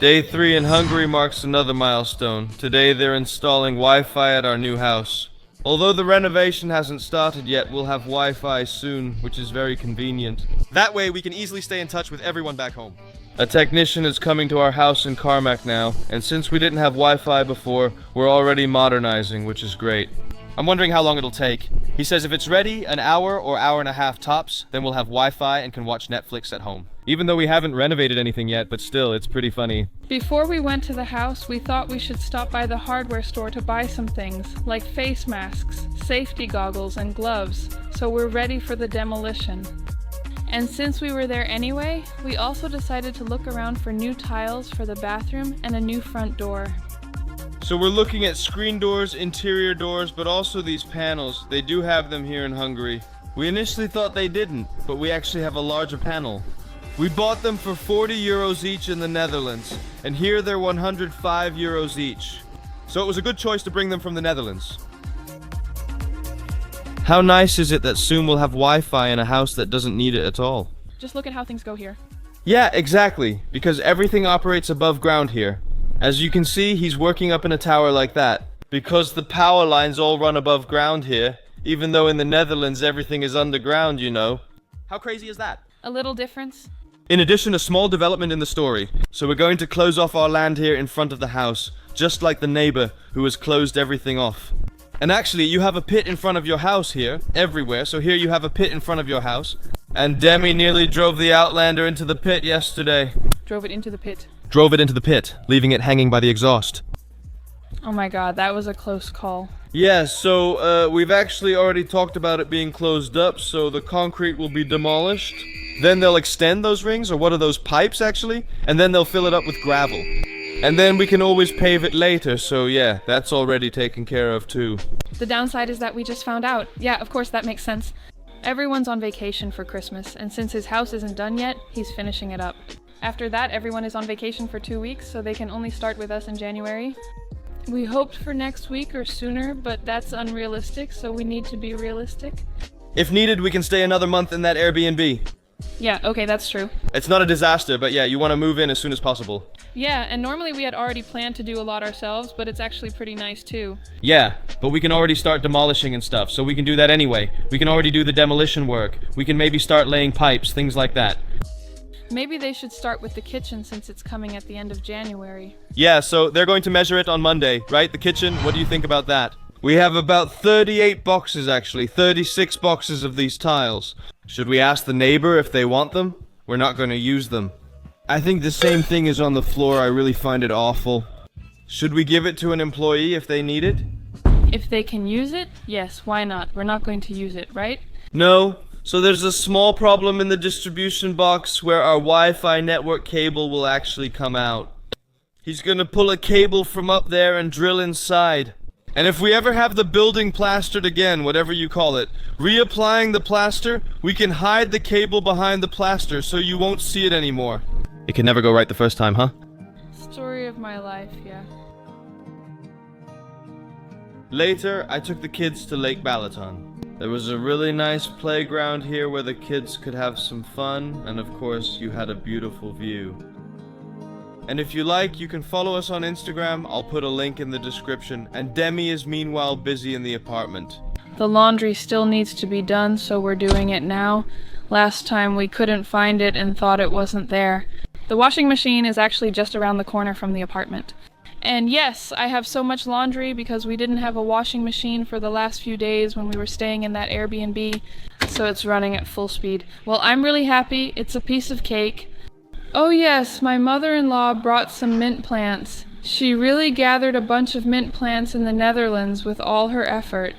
Day 3 in Hungary marks another milestone. Today they're installing Wi-Fi at our new house. Although the renovation hasn't started yet, we'll have Wi-Fi soon, which is very convenient. That way we can easily stay in touch with everyone back home. A technician is coming to our house in Carmack now, and since we didn't have Wi-Fi before, we're already modernizing, which is great. I'm wondering how long it'll take. He says if it's ready, an hour or hour and a half tops, then we'll have Wi-Fi and can watch Netflix at home. Even though we haven't renovated anything yet, but still, it's pretty funny. Before we went to the house, we thought we should stop by the hardware store to buy some things, like face masks, safety goggles, and gloves, so we're ready for the demolition. And since we were there anyway, we also decided to look around for new tiles for the bathroom and a new front door. So we're looking at screen doors, interior doors, but also these panels. They do have them here in Hungary. We initially thought they didn't, but we actually have a larger panel. We bought them for 40 euros each in the Netherlands, and here they're 105 euros each. So it was a good choice to bring them from the Netherlands. How nice is it that soon we'll have Wi-Fi in a house that doesn't need it at all? Just look at how things go here. Yeah, exactly, because everything operates above ground here. As you can see, he's working up in a tower like that. Because the power lines all run above ground here, even though in the Netherlands everything is underground, you know. How crazy is that? A little difference? In addition, a small development in the story. So we're going to close off our land here in front of the house, just like the neighbor who has closed everything off. And actually, you have a pit in front of your house here, everywhere. So here you have a pit in front of your house. And Demi nearly drove the Outlander into the pit yesterday. Drove it into the pit. Drove it into the pit, leaving it hanging by the exhaust. Oh my god, that was a close call. Yeah, so we've actually already talked about it being closed up, so the concrete will be demolished. Then they'll extend those rings, or what are those pipes actually? And then they'll fill it up with gravel. And then we can always pave it later, so yeah, that's already taken care of too. The downside is that we just found out. Yeah, of course, that makes sense. Everyone's on vacation for Christmas, and since his house isn't done yet, he's finishing it up. After that, everyone is on vacation for 2 weeks, so they can only start with us in January. We hoped for next week or sooner, but that's unrealistic, so we need to be realistic. If needed, we can stay another month in that Airbnb. Yeah, okay, that's true. It's not a disaster, but yeah, you want to move in as soon as possible. Yeah, and normally we had already planned to do a lot ourselves, but it's actually pretty nice too. Yeah, but we can already start demolishing and stuff, so we can do that anyway. We can already do the demolition work. We can maybe start laying pipes, things like that. Maybe they should start with the kitchen since it's coming at the end of January. Yeah, so they're going to measure it on Monday, right? The kitchen, what do you think about that? We have about 38 boxes actually, 36 boxes of these tiles. Should we ask the neighbor if they want them? We're not going to use them. I think the same thing is on the floor. I really find it awful. Should we give it to an employee if they need it? If they can use it, yes, why not? We're not going to use it, right? No. So there's a small problem in the distribution box where our Wi-Fi network cable will actually come out. He's gonna pull a cable from up there and drill inside. And if we ever have the building plastered again, whatever you call it, reapplying the plaster, we can hide the cable behind the plaster so you won't see it anymore. It can never go right the first time, huh? Story of my life, yeah. Later, I took the kids to Lake Balaton. There was a really nice playground here where the kids could have some fun, and of course, you had a beautiful view. And if you like, you can follow us on Instagram. I'll put a link in the description. And Demi is meanwhile busy in the apartment. The laundry still needs to be done, so we're doing it now. Last time we couldn't find it and thought it wasn't there. The washing machine is actually just around the corner from the apartment. And yes, I have so much laundry because we didn't have a washing machine for the last few days when we were staying in that Airbnb, so it's running at full speed. Well, I'm really happy. It's a piece of cake. Oh yes, my mother-in-law brought some mint plants. She really gathered a bunch of mint plants in the Netherlands with all her effort.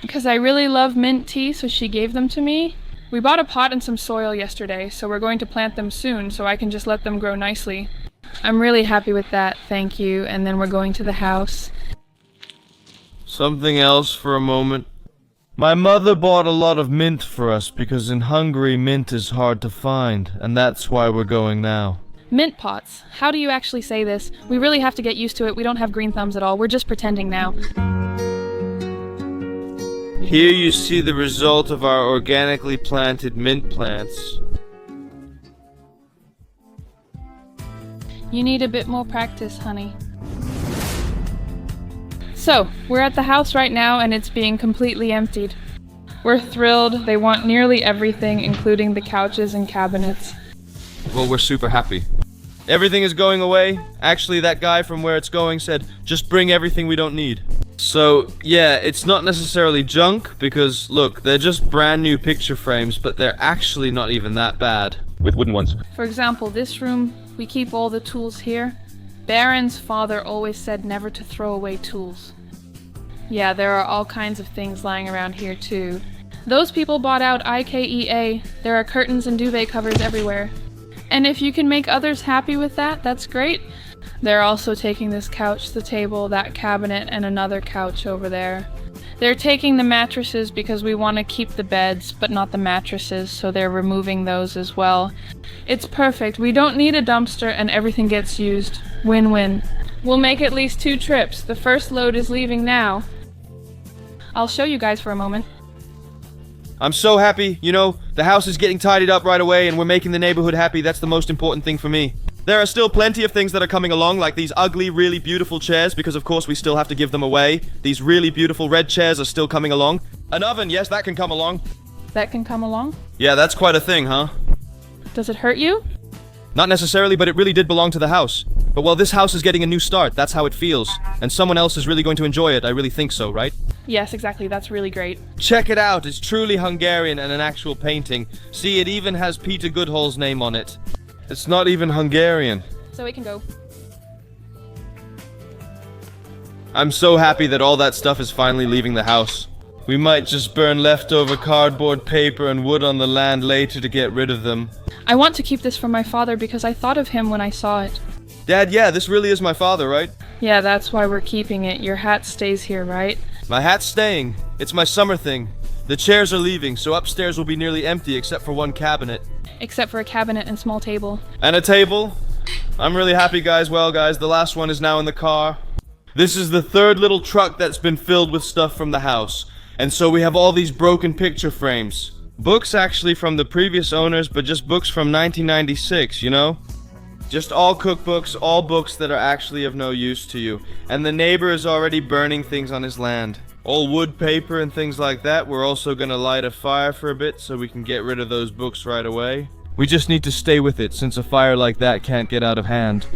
Because I really love mint tea, so she gave them to me. We bought a pot and some soil yesterday, so we're going to plant them soon so I can just let them grow nicely. I'm really happy with that, thank you, and then we're going to the house. Something else for a moment. My mother bought a lot of mint for us because in Hungary mint is hard to find, and that's why we're going now. Mint pots. How do you actually say this? We really have to get used to it. We don't have green thumbs at all. We're just pretending now. Here you see the result of our organically planted mint plants. You need a bit more practice, honey. So, we're at the house right now and it's being completely emptied. We're thrilled. They want nearly everything, including the couches and cabinets. Well, we're super happy. Everything is going away. Actually, that guy from where it's going said, just bring everything we don't need. So, yeah, it's not necessarily junk, because, look, they're just brand new picture frames, but they're actually not even that bad. With wooden ones. For example, this room, we keep all the tools here. Baron's father always said never to throw away tools. Yeah, there are all kinds of things lying around here too. Those people bought out IKEA. There are curtains and duvet covers everywhere. And if you can make others happy with that, that's great. They're also taking this couch, the table, that cabinet, and another couch over there. They're taking the mattresses because we want to keep the beds, but not the mattresses, so they're removing those as well. It's perfect. We don't need a dumpster and everything gets used. Win-win. We'll make at least 2 trips. The first load is leaving now. I'll show you guys for a moment. I'm so happy, you know, the house is getting tidied up right away and we're making the neighborhood happy. That's the most important thing for me. There are still plenty of things that are coming along, like these ugly, really beautiful chairs, because of course we still have to give them away. These really beautiful red chairs are still coming along. An oven, yes, that can come along. That can come along? Yeah, that's quite a thing, huh? Does it hurt you? Not necessarily, but it really did belong to the house. But well, this house is getting a new start, that's how it feels. And someone else is really going to enjoy it, I really think so, right? Yes, exactly, that's really great. Check it out, it's truly Hungarian and an actual painting. See, it even has Peter Goodhall's name on it. It's not even Hungarian. So it can go. I'm so happy that all that stuff is finally leaving the house. We might just burn leftover cardboard, paper, and wood on the land later to get rid of them. I want to keep this for my father because I thought of him when I saw it. Dad, yeah, this really is my father, right? Yeah, that's why we're keeping it. Your hat stays here, right? My hat's staying. It's my summer thing. The chairs are leaving, so upstairs will be nearly empty except for one cabinet. Except for a cabinet and small table. And a table. I'm really happy, guys. Well, guys, the last one is now in the car. This is the 3rd little truck that's been filled with stuff from the house. And so we have all these broken picture frames. Books actually from the previous owners, but just books from 1996, you know? Just all cookbooks, all books that are actually of no use to you. And the neighbor is already burning things on his land. All wood, paper, and things like that. We're also gonna light a fire for a bit so we can get rid of those books right away. We just need to stay with it since a fire like that can't get out of hand.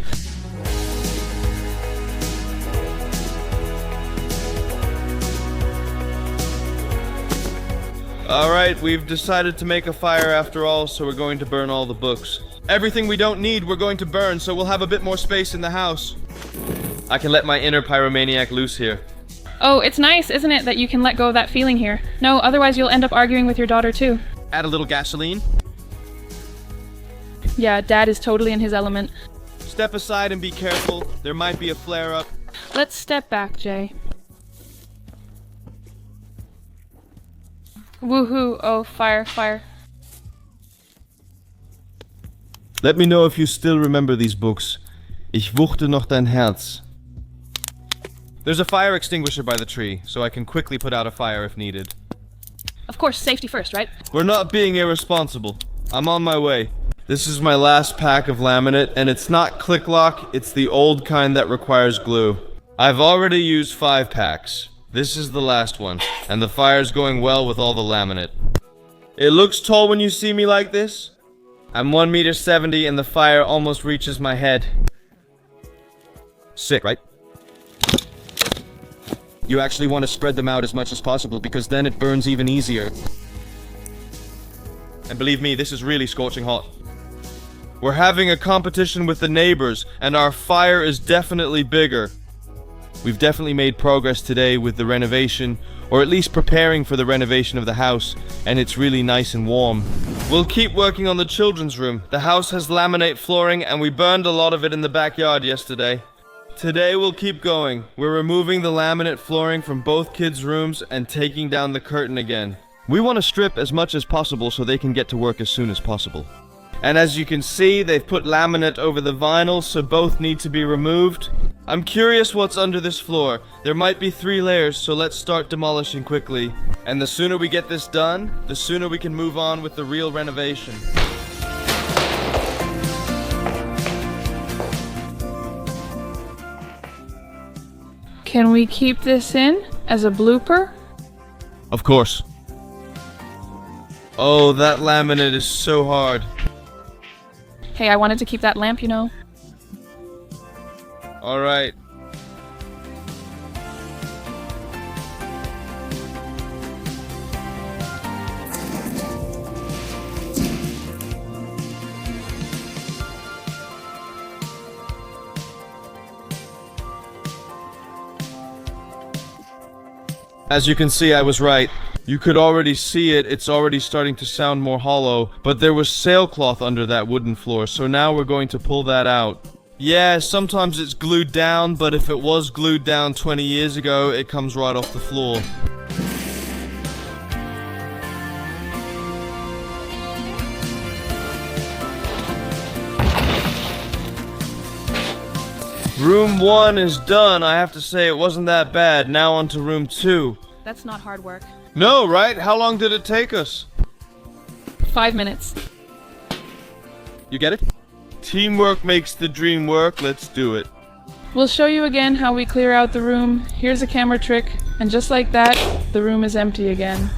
Alright, we've decided to make a fire after all, so we're going to burn all the books. Everything we don't need, we're going to burn, so we'll have a bit more space in the house. I can let my inner pyromaniac loose here. Oh, it's nice, isn't it, that you can let go of that feeling here? No, otherwise you'll end up arguing with your daughter too. Add a little gasoline. Yeah, Dad is totally in his element. Step aside and be careful. There might be a flare-up. Let's step back, Jay. Woohoo, oh, fire, fire. Let me know if you still remember these books. Ich wuchte noch dein Herz. There's a fire extinguisher by the tree, so I can quickly put out a fire if needed. Of course, safety first, right? We're not being irresponsible. I'm on my way. This is my last pack of laminate, and it's not click lock, it's the old kind that requires glue. I've already used 5 packs. This is the last one, and the fire's going well with all the laminate. It looks tall when you see me like this. I'm 1.70 meters and the fire almost reaches my head. Sick, right? You actually want to spread them out as much as possible because then it burns even easier. And believe me, this is really scorching hot. We're having a competition with the neighbors, and our fire is definitely bigger. We've definitely made progress today with the renovation, or at least preparing for the renovation of the house, and it's really nice and warm. We'll keep working on the children's room. The house has laminate flooring, and we burned a lot of it in the backyard yesterday. Today we'll keep going. We're removing the laminate flooring from both kids' rooms and taking down the curtain again. We want to strip as much as possible so they can get to work as soon as possible. And as you can see, they've put laminate over the vinyl, so both need to be removed. I'm curious what's under this floor. There might be 3 layers, so let's start demolishing quickly. And the sooner we get this done, the sooner we can move on with the real renovation. Can we keep this in as a blooper? Of course. Oh, that laminate is so hard. Hey, I wanted to keep that lamp, you know. Alright. As you can see, I was right. You could already see it, it's already starting to sound more hollow, but there was sailcloth under that wooden floor, so now we're going to pull that out. Yeah, sometimes it's glued down, but if it was glued down 20 years ago, it comes right off the floor. Room 1 is done. I have to say it wasn't that bad. Now on to room 2. That's not hard work. No, right? How long did it take us? 5 minutes. You get it? Teamwork makes the dream work. Let's do it. We'll show you again how we clear out the room. Here's a camera trick, and just like that, the room is empty again.